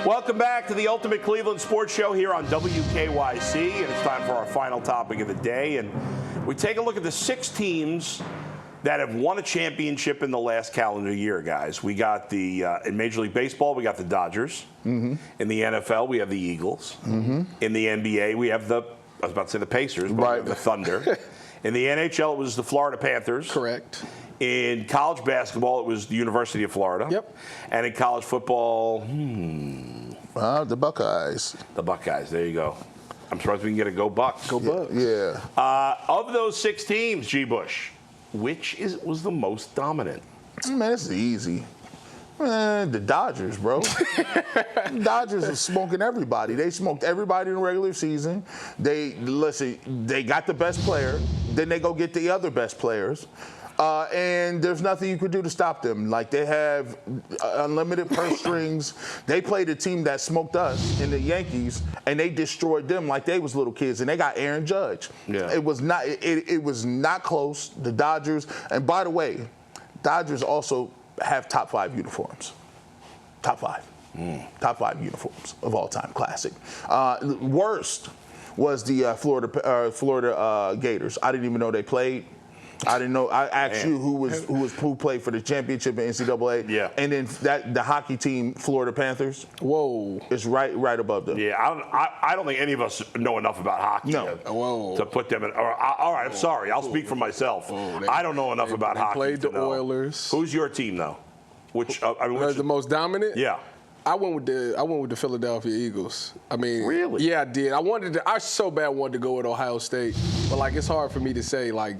Welcome back to the Ultimate Cleveland Sports Show here on WKYC, and it's time for our final topic of the day. And we take a look at the 6 teams that have won a championship in the last calendar year, guys. We got the in Major League Baseball, we got the Dodgers. Mm-hmm. In the NFL, we have the Eagles. Mm-hmm. In the NBA, we have the the Pacers, but right. The Thunder. In the NHL, it was the Florida Panthers. Correct. In college basketball, it was the University of Florida. Yep. And in college football, the Buckeyes. The Buckeyes, there you go. I'm surprised we can get a Go Bucks. Go Bucks. Yeah. Of those 6 teams, G. Bush, which was the most dominant? Man, it's easy. Man, the Dodgers, bro. The Dodgers are smoking everybody. They smoked everybody in the regular season. They got the best player. Then they go get the other best players. And there's nothing you could do to stop them. Like, they have unlimited purse strings. They played a team that smoked us in the Yankees, and they destroyed them like they was little kids. And they got Aaron Judge. Yeah. It was not close. The Dodgers, and by the way, Dodgers also have top 5 uniforms. Top 5. Top 5 uniforms of all time. Classic. Worst was the Florida Gators. I didn't even know they played. I didn't know. I asked you who played for the championship in NCAA. Yeah. And then the hockey team, Florida Panthers. Whoa. It's right above them. Yeah. I don't think any of us know enough about hockey to put them in. All right. I'm sorry. I'll speak for myself. I don't know enough about hockey. Played the Oilers. Who's your team though? Which the most dominant? Yeah. I went with the Philadelphia Eagles. I mean, really? Yeah, I did. I so bad wanted to go with Ohio State, but like it's hard for me to say like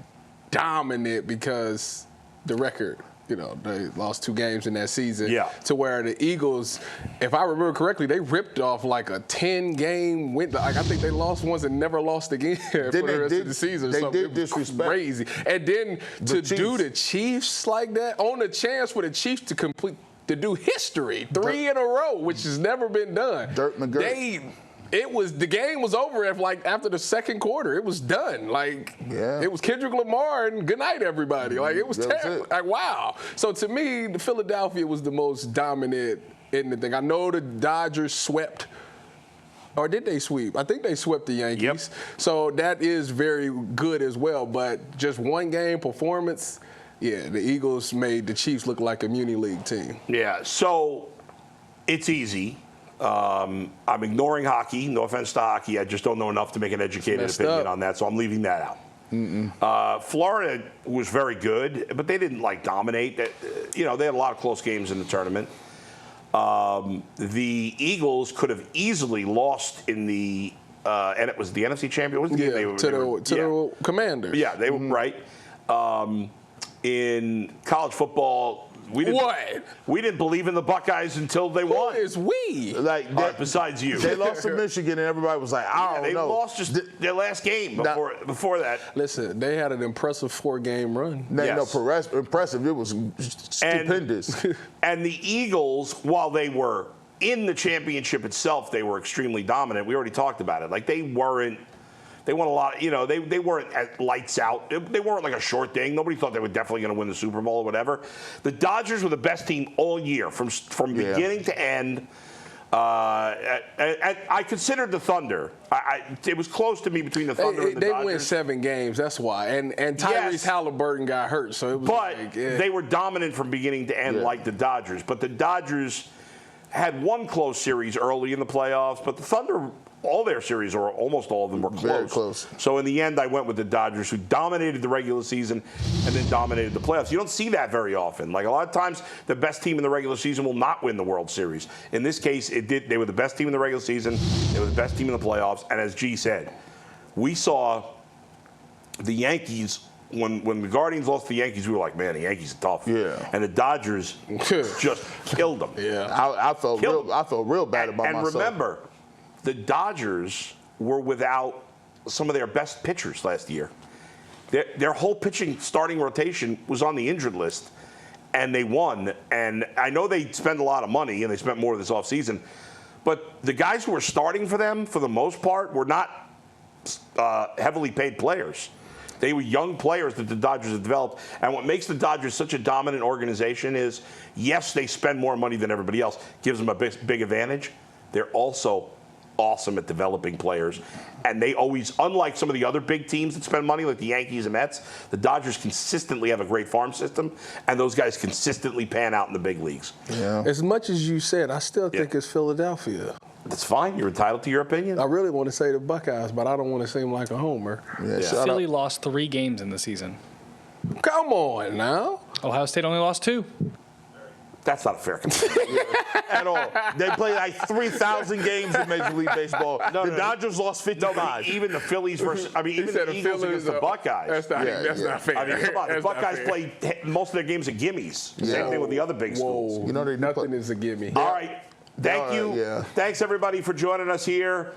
dominant because the record. You know, they lost 2 games in that season. Yeah. To where the Eagles, if I remember correctly, they ripped off like a 10-game win. Like I think they lost once and never lost again for the rest of the season. They did disrespect. Crazy. And then to do the Chiefs like that, on a chance for the Chiefs to do history 3 in a row, which has never been done. Dirt McGirt. The game was over after the second quarter. It was done. It was Kendrick Lamar and good night everybody. Like it was terrible. Like wow. So to me, the Philadelphia was the most dominant in the thing. I know the Dodgers swept. Or did they sweep? I think they swept the Yankees. Yep. So that is very good as well. But just one game performance, yeah, the Eagles made the Chiefs look like a Muni League team. Yeah. So it's easy. I'm ignoring hockey. No offense to hockey. I just don't know enough to make an educated opinion on that, so I'm leaving that out. Florida was very good, but they didn't dominate. They had a lot of close games in the tournament. The Eagles could have easily lost in the and it was the NFC champion. To the Commanders. Yeah, they were right. In college football. We didn't believe in the Buckeyes until they won. Who is we? Besides you. They lost to Michigan, and everybody was like, I don't know. They lost just their last game before that. Listen, they had an impressive 4-game run. Impressive. It was stupendous. And the Eagles, while they were in the championship itself, they were extremely dominant. We already talked about it. They won a lot. They weren't at lights out. They weren't like a short thing. Nobody thought they were definitely going to win the Super Bowl or whatever. The Dodgers were the best team all year from beginning to end. I considered the Thunder. It was close to me between the Thunder and the Dodgers. They win 7 games. That's why. And Tyrese Halliburton got hurt, so it was. They were dominant from beginning to end, like the Dodgers. But the Dodgers had one close series early in the playoffs, but the Thunder. All their series, or almost all of them, were close. Very close. So in the end, I went with the Dodgers, who dominated the regular season and then dominated the playoffs. You don't see that very often. Like a lot of times, the best team in the regular season will not win the World Series. In this case, it did. They were the best team in the regular season. They were the best team in the playoffs. And as G said, we saw the Yankees. When the Guardians lost to the Yankees, we were like, man, the Yankees are tough. Yeah. And the Dodgers just killed them. Yeah. I felt real bad about myself. And remember. The Dodgers were without some of their best pitchers last year. Their whole pitching starting rotation was on the injured list, and they won. And I know they spend a lot of money, and they spent more this offseason, but the guys who were starting for them, for the most part, were not heavily paid players. They were young players that the Dodgers have developed. And what makes the Dodgers such a dominant organization is, yes, they spend more money than everybody else, gives them a big advantage. they're also awesome at developing players. And they always, unlike some of the other big teams that spend money, like the Yankees and Mets, the Dodgers consistently have a great farm system, and those guys consistently pan out in the big leagues. Yeah. As much as you said, I still think it's Philadelphia. That's fine. You're entitled to your opinion. I really want to say the Buckeyes, but I don't want to seem like a homer. Yeah. Philly lost 3 games in the season. Come on now. Ohio State only lost 2. That's not a fair comparison. At all. They played like 3,000 games in Major League Baseball. The Dodgers lost 55. No, even the Phillies versus, even the Eagles against the Buckeyes. That's not fair. I mean, come on. The Buckeyes played most of their games at gimmies. Same thing with the other big schools. You know, nothing is a gimme. All right. Thank you. Yeah. Thanks, everybody, for joining us here.